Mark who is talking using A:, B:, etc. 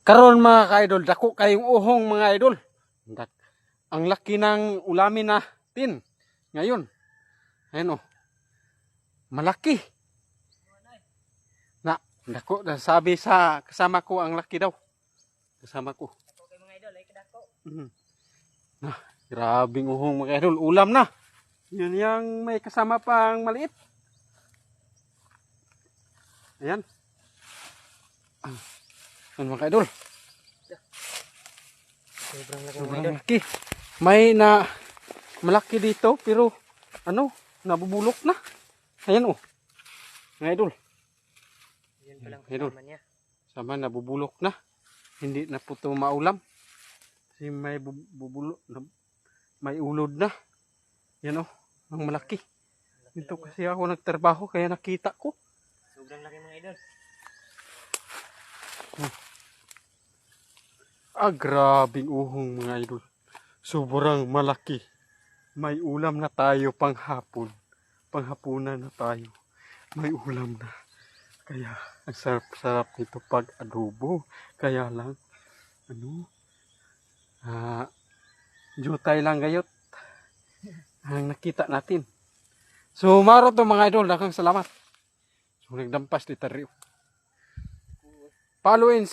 A: Karon mga ka-idol, dako kayong uhong mga idol. Ang laki ng ulamin natin ngayon. Ayan o. Malaki. Na, dako. Sabi sa kasama ko ang laki daw. Kasama ko.
B: Dako kay mga idol ay kadako.
A: Grabing uhong mga idol. Ulam na. Yun yung may kasama pang maliit. Ayan. Ayan mga idol.
B: Sobrang laki mga
A: Sobrang
B: idol.
A: laki. May na malaki dito pero ano, nabubulok na. Ayan oh. Mga idol.
B: Yan pa lang
A: Idol.
B: kasama niya.
A: Sama nabubulok na. Hindi na po ito maulam. Kasi may bubulok, may ulod na. Yan oh, ang malaki. Dito kasi ako nagtrabaho kaya nakita ko.
B: Sobrang laki mga idol.
A: Grabing uhong mga idol. Sobrang malaki. May ulam na tayo panghapon. Panghapunan na tayo. May ulam na. Kaya ang sarap-sarap nito pag adobo. Kaya lang, jutay lang gayot. Ang nakita natin. So, maro to mga idol. Daghang salamat. So, nagdampas ni Tario. Follow and